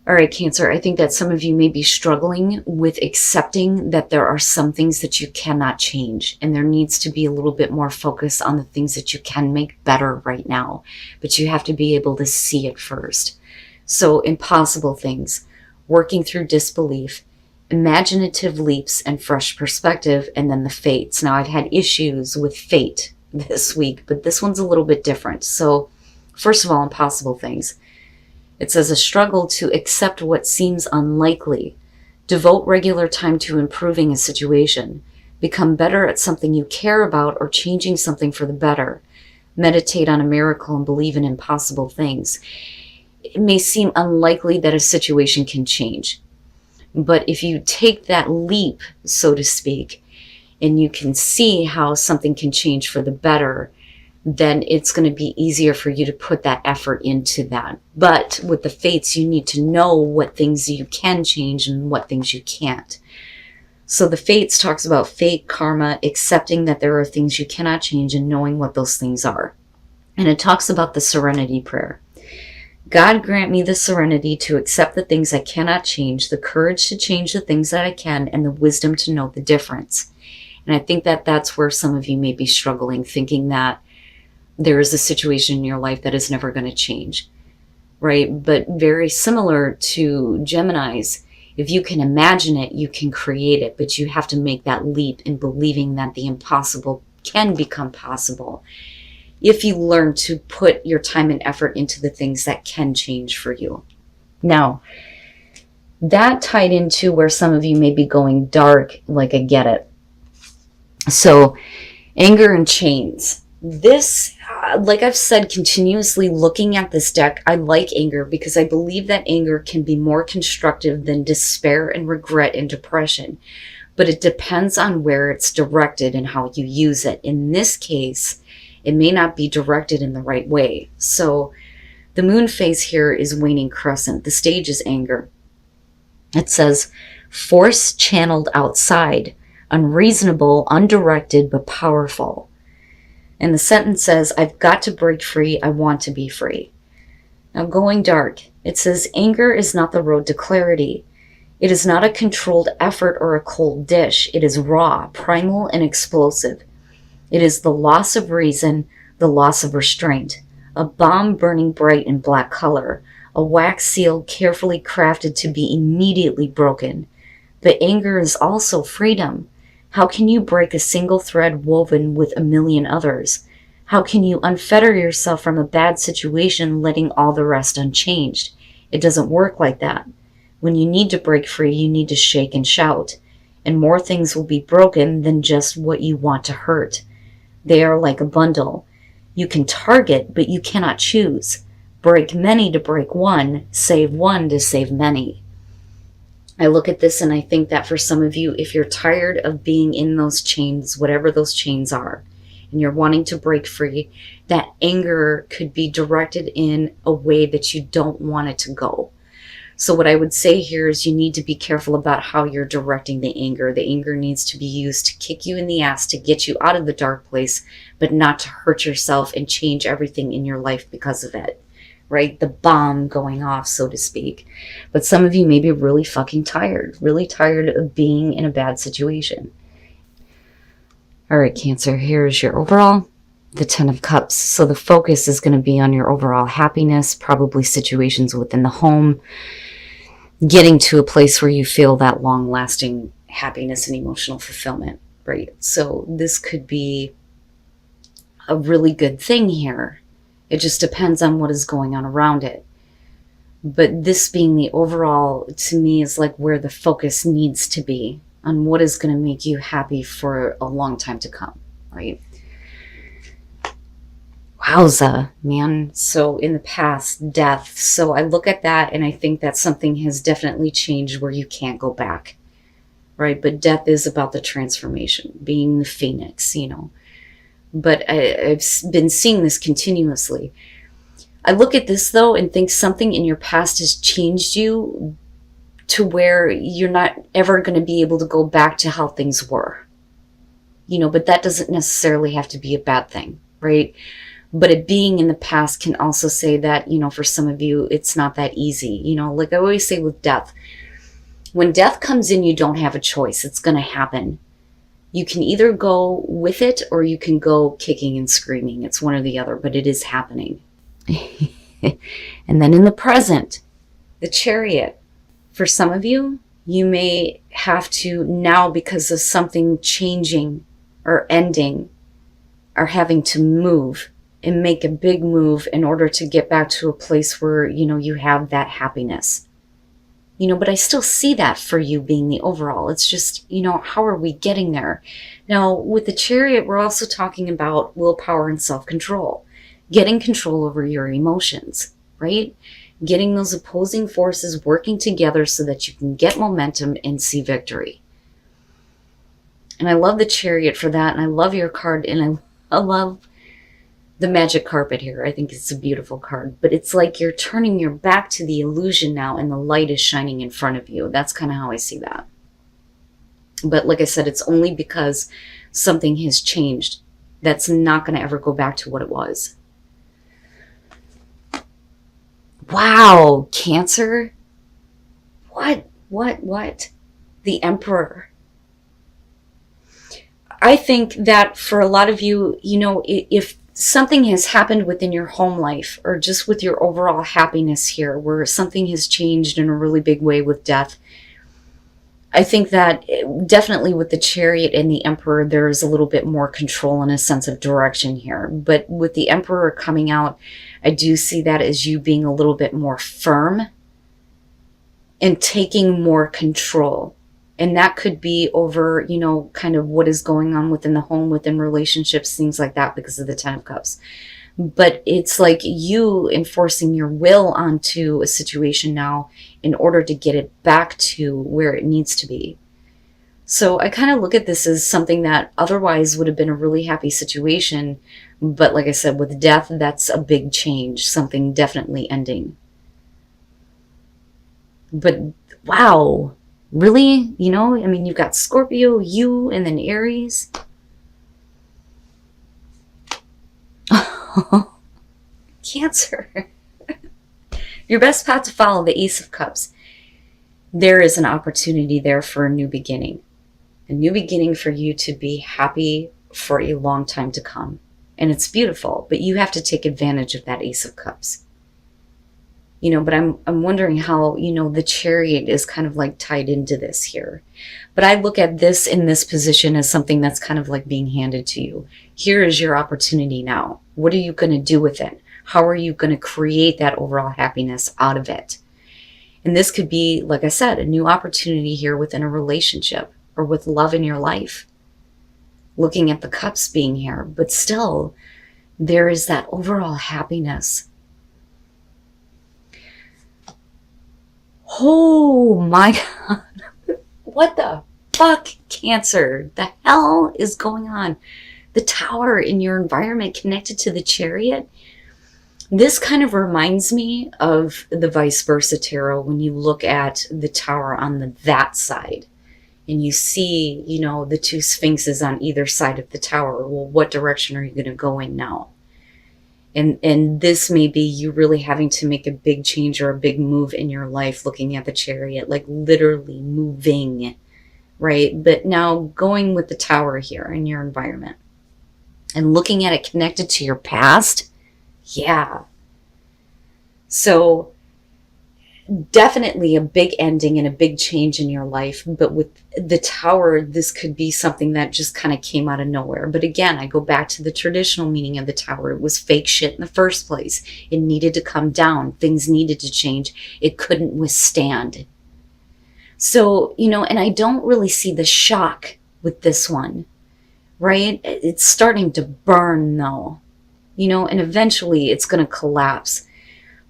All right, Cancer, I think that some of you may be struggling with accepting that there are some things that you cannot change, and there needs to be a little bit more focus on the things that you can make better right now, but you have to be able to see it first. So impossible things, working through disbelief, imaginative leaps and fresh perspective, and then the fates. Now, I've had issues with fate this week, but this one's a little bit different. So first of all, impossible things. It says a struggle to accept what seems unlikely. Devote regular time to improving a situation. Become better at something you care about or changing something for the better. Meditate on a miracle and believe in impossible things. It may seem unlikely that a situation can change, but if you take that leap, so to speak, and you can see how something can change for the better, then it's going to be easier for you to put that effort into that. But with the fates, you need to know what things you can change and what things you can't. So the fates talks about fate, karma, accepting that there are things you cannot change and knowing what those things are. And it talks about the serenity prayer. God grant me the serenity to accept the things I cannot change, the courage to change the things that I can, and the wisdom to know the difference. And I think that that's where some of you may be struggling, thinking that there is a situation in your life that is never going to change, right? But very similar to Geminis, if you can imagine it, you can create it, but you have to make that leap in believing that the impossible can become possible if you learn to put your time and effort into the things that can change for you. Now, that tied into where some of you may be going dark, like I get it. So, anger and chains. This, like I've said continuously, looking at this deck, I like anger because I believe that anger can be more constructive than despair and regret and depression. But it depends on where it's directed and how you use it. In this case, it may not be directed in the right way. So the moon phase here is waning crescent. The stage is anger. It says, force channeled outside, unreasonable, undirected, but powerful. And the sentence says, I've got to break free. I want to be free. Now going dark, it says, anger is not the road to clarity. It is not a controlled effort or a cold dish. It is raw, primal, and explosive. It is the loss of reason, the loss of restraint, a bomb burning bright in black color, a wax seal carefully crafted to be immediately broken. But anger is also freedom. How can you break a single thread woven with a million others? How can you unfetter yourself from a bad situation, letting all the rest unchanged? It doesn't work like that. When you need to break free, you need to shake and shout. And more things will be broken than just what you want to hurt. They are like a bundle. You can target, but you cannot choose. Break many to break one, save one to save many. I look at this and I think that for some of you, if you're tired of being in those chains, whatever those chains are, and you're wanting to break free, that anger could be directed in a way that you don't want it to go. So what I would say here is you need to be careful about how you're directing the anger. The anger needs to be used to kick you in the ass, to get you out of the dark place, but not to hurt yourself and change everything in your life because of it. Right? The bomb going off, so to speak. But some of you may be really fucking tired of being in a bad situation. All right, Cancer, here's your overall, the 10 of Cups. So the focus is going to be on your overall happiness, probably situations within the home, getting to a place where you feel that long-lasting happiness and emotional fulfillment, right? So this could be a really good thing here. It just depends on what is going on around it. But this being the overall, to me, is like where the focus needs to be on what is going to make you happy for a long time to come, right? Wowza, man. So in the past, death. So I look at that and I think that something has definitely changed where you can't go back, right? But death is about the transformation, being the phoenix, you know. But I've been seeing this continuously. I look at this, though, and think something in your past has changed you to where you're not ever going to be able to go back to how things were. You know, but that doesn't necessarily have to be a bad thing, right? But it being in the past can also say that, for some of you, it's not that easy. Like I always say with death, when death comes in, you don't have a choice. It's going to happen. You can either go with it or you can go kicking and screaming. It's one or the other, but it is happening. And then in the present, the Chariot. For some of you, you may have to now, because of something changing or ending, are having to move and make a big move in order to get back to a place where, you have that happiness. But I still see that for you being the overall. It's just, how are we getting there? Now, with the Chariot, we're also talking about willpower and self-control. Getting control over your emotions, right? Getting those opposing forces working together so that you can get momentum and see victory. And I love the Chariot for that. And I love your card. And I love the magic carpet here. I think it's a beautiful card. But it's like you're turning your back to the illusion now and the light is shining in front of you. That's kind of how I see that. But like I said, it's only because something has changed. That's not going to ever go back to what it was. Wow, Cancer. What? The Emperor. I think that for a lot of you, if something has happened within your home life or just with your overall happiness here, where something has changed in a really big way with death, I think that definitely with the Chariot and the Emperor, there's a little bit more control and a sense of direction here. But with the Emperor coming out, I do see that as you being a little bit more firm and taking more control. And that could be over, kind of what is going on within the home, within relationships, things like that, because of the Ten of Cups. But it's like you enforcing your will onto a situation now in order to get it back to where it needs to be. So I kind of look at this as something that otherwise would have been a really happy situation. But like I said, with death, that's a big change, something definitely ending. But wow, really? You've got Scorpio, you, and then Aries. Cancer. Your best path to follow, the Ace of Cups. There is an opportunity there for a new beginning. A new beginning for you to be happy for a long time to come. And it's beautiful, but you have to take advantage of that Ace of Cups. But I'm wondering how, the Chariot is kind of like tied into this here. But I look at this in this position as something that's kind of like being handed to you. Here is your opportunity now. What are you going to do with it? How are you going to create that overall happiness out of it? And this could be, like I said, a new opportunity here within a relationship or with love in your life. Looking at the cups being here, but still, there is that overall happiness. Oh my God. What the fuck, Cancer? The hell is going on? The Tower in your environment connected to the Chariot. This kind of reminds me of the vice versa tarot when you look at the Tower on that side. And you see, the two sphinxes on either side of the tower. Well, what direction are you going to go in now? And this may be you really having to make a big change or a big move in your life, looking at the Chariot, like literally moving, right? But now going with the Tower here in your environment and looking at it connected to your past. Yeah. So definitely a big ending and a big change in your life. But with the Tower, this could be something that just kind of came out of nowhere. But again, I go back to the traditional meaning of the Tower. It was fake shit in the first place. It needed to come down. Things needed to change. It couldn't withstand. So, and I don't really see the shock with this one, right? It's starting to burn though, and eventually it's going to collapse.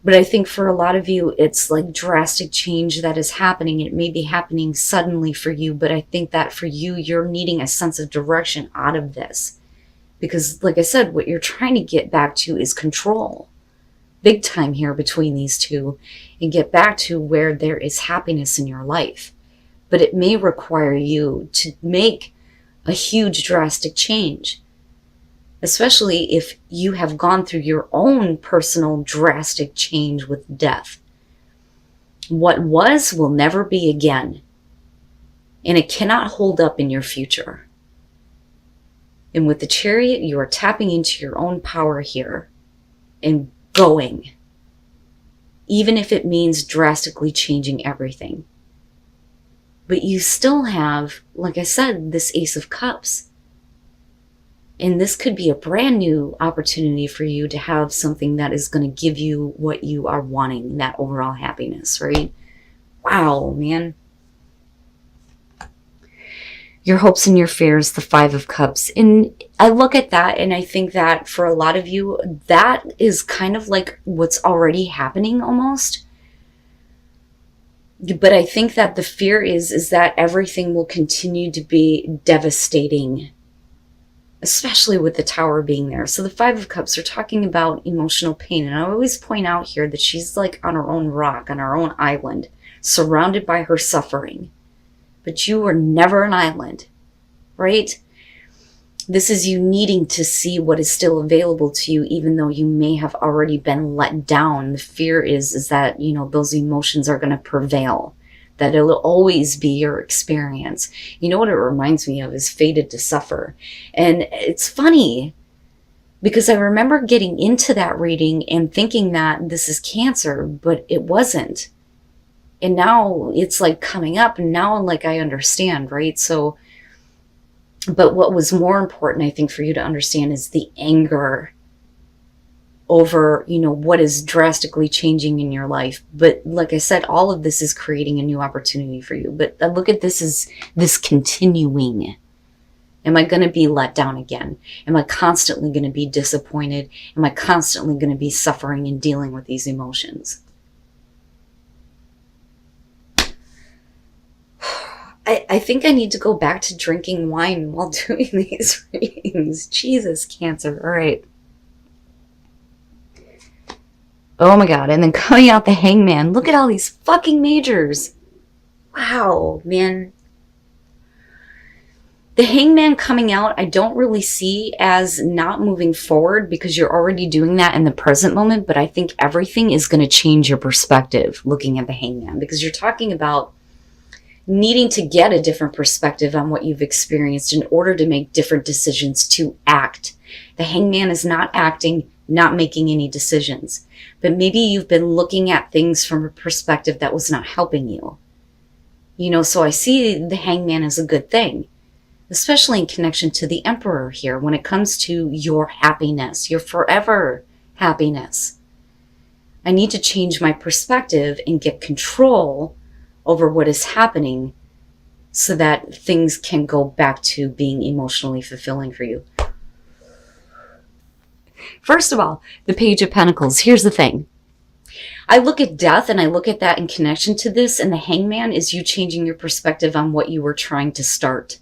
But I think for a lot of you, it's like drastic change that is happening. It may be happening suddenly for you, but I think that for you, you're needing a sense of direction out of this. Because like I said, what you're trying to get back to is control. Big time here between these two, and get back to where there is happiness in your life. But it may require you to make a huge drastic change. especially if you have gone through your own personal drastic change with death. What was will never be again, and it cannot hold up in your future. And with the Chariot, you are tapping into your own power here and going, even if it means drastically changing everything. But you still have, like I said, this Ace of Cups. And this could be a brand new opportunity for you to have something that is going to give you what you are wanting, that overall happiness, right? Wow, man. Your hopes and your fears, the Five of Cups. And I look at that and I think that for a lot of you, that is kind of like what's already happening almost. But I think that the fear is that everything will continue to be devastating, especially with the Tower being there. So the Five of Cups are talking about emotional pain. And I always point out here that she's like on her own rock, on her own island, surrounded by her suffering. But you are never an island, right? This is you needing to see what is still available to you, even though you may have already been let down. The fear is that, you know, those emotions are going to prevail, that it'll always be your experience. You know what it reminds me of is Fated to Suffer. And it's funny because I remember getting into that reading and thinking that this is Cancer, but it wasn't. And now it's like coming up, and now like I understand, right? So, but what was more important, I think, for you to understand is the anger over, you know, what is drastically changing in your life. But like I said, all of this is creating a new opportunity for you. But I look at this as this continuing. Am I going to be let down again? Am I constantly going to be disappointed? Am I constantly going to be suffering and dealing with these emotions? I think I need to go back to drinking wine while doing these readings. Jesus, Cancer. All right. Oh my God. And then coming out the Hangman. Look at all these fucking majors. Wow, man. The Hangman coming out, I don't really see as not moving forward because you're already doing that in the present moment. But I think everything is going to change your perspective looking at the Hangman, because you're talking about needing to get a different perspective on what you've experienced in order to make different decisions to act. The Hangman is not acting, not making any decisions. But maybe you've been looking at things from a perspective that was not helping you. You know, so I see the Hangman as a good thing, especially in connection to the Emperor here when it comes to your happiness, your forever happiness. I need to change my perspective and get control over what is happening so that things can go back to being emotionally fulfilling for you. First of all, the Page of Pentacles. Here's the thing. I look at death and I look at that in connection to this, and the Hangman is you changing your perspective on what you were trying to start.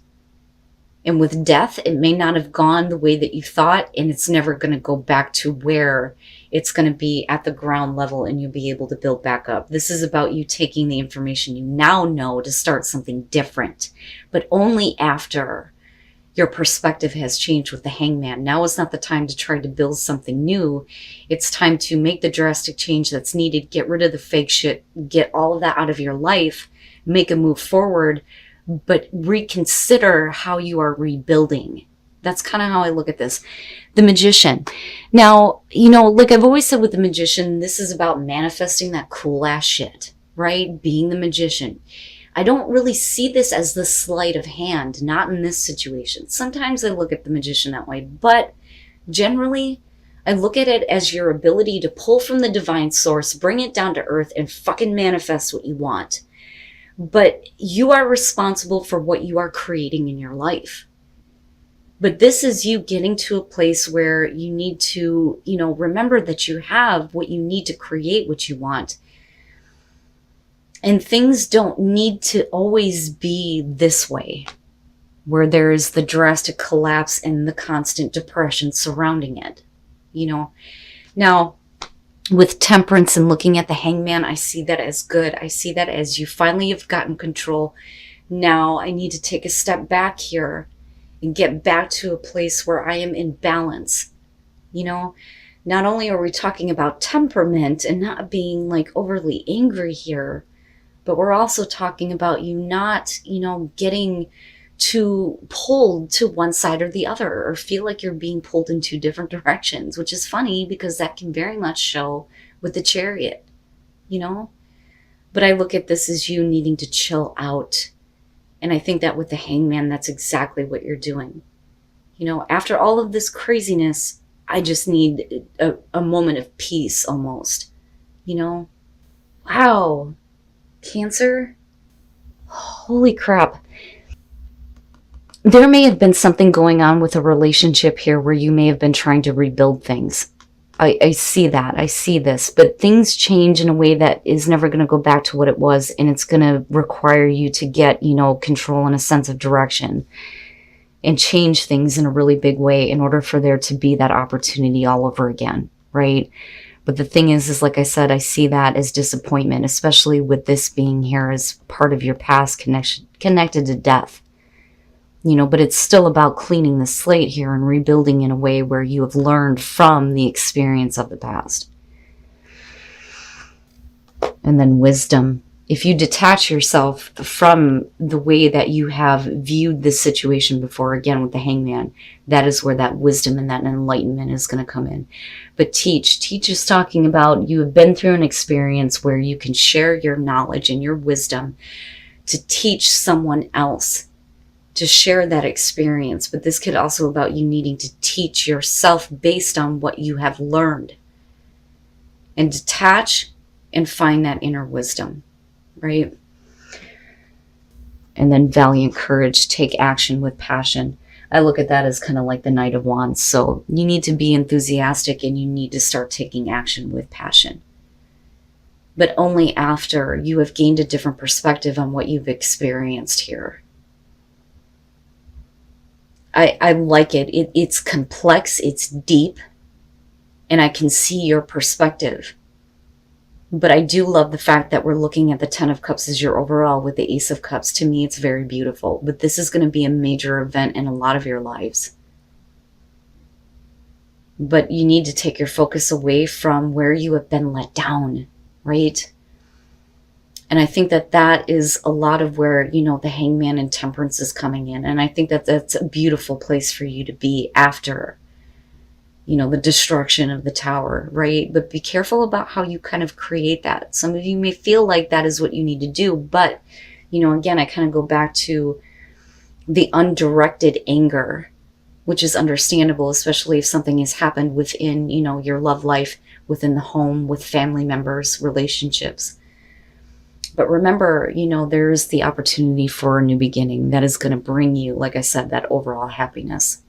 And with death, it may not have gone the way that you thought, and it's never going to go back to where it's going to be at the ground level and you'll be able to build back up. This is about you taking the information you now know to start something different, but only after your perspective has changed with the Hangman. Now is not the time to try to build something new. It's time to make the drastic change that's needed, get rid of the fake shit, get all of that out of your life, make a move forward, but reconsider how you are rebuilding. That's kind of how I look at this. The Magician. Now, you know, like I've always said with the Magician, this is about manifesting that cool ass shit, right? Being the Magician. I don't really see this as the sleight of hand, not in this situation. Sometimes I look at the Magician that way, but generally I look at it as your ability to pull from the divine source, bring it down to earth, and fucking manifest what you want. But you are responsible for what you are creating in your life. But this is you getting to a place where you need to, you know, remember that you have what you need to create what you want. And things don't need to always be this way, where there is the drastic collapse and the constant depression surrounding it, you know. Now, with Temperance and looking at the Hangman, I see that as good. I see that as you finally have gotten control. Now I need to take a step back here and get back to a place where I am in balance. You know, not only are we talking about temperament and not being like overly angry here, but we're also talking about you not, getting too pulled to one side or the other, or feel like you're being pulled in two different directions, which is funny because that can very much show with the Chariot, you know? But I look at this as you needing to chill out. And I think that with the Hangman, that's exactly what you're doing. You know, after all of this craziness, I just need a moment of peace almost, you know? Wow. Cancer? Holy crap. There may have been something going on with a relationship here where you may have been trying to rebuild things. I see that. I see this. But things change in a way that is never going to go back to what it was. And it's going to require you to get, control and a sense of direction and change things in a really big way in order for there to be that opportunity all over again, right? But the thing is like I said, I see that as disappointment, especially with this being here as part of your past connected to death. But it's still about cleaning the slate here and rebuilding in a way where you have learned from the experience of the past. And then wisdom. If you detach yourself from the way that you have viewed this situation before, again with the Hangman, that is where that wisdom and that enlightenment is going to come in. But teach is talking about you have been through an experience where you can share your knowledge and your wisdom to teach someone else, to share that experience. But this could also about you needing to teach yourself based on what you have learned, and detach and find that inner wisdom, right? And then valiant courage, take action with passion. I look at that as kind of like the Knight of Wands. So you need to be enthusiastic and you need to start taking action with passion. But only after you have gained a different perspective on what you've experienced here. I like it. It's complex, it's deep, and I can see your perspective. But I do love the fact that we're looking at the Ten of Cups as your overall with the Ace of Cups. To me, it's very beautiful. But this is going to be a major event in a lot of your lives. But you need to take your focus away from where you have been let down, right? And I think that that is a lot of where, the Hangman and Temperance is coming in. And I think that that's a beautiful place for you to be after, the destruction of the tower, right? But be careful about how you kind of create that. Some of you may feel like that is what you need to do. But, again, I kind of go back to the undirected anger, which is understandable, especially if something has happened within, your love life, within the home, with family members, relationships. But remember, there's the opportunity for a new beginning that is going to bring you, like I said, that overall happiness.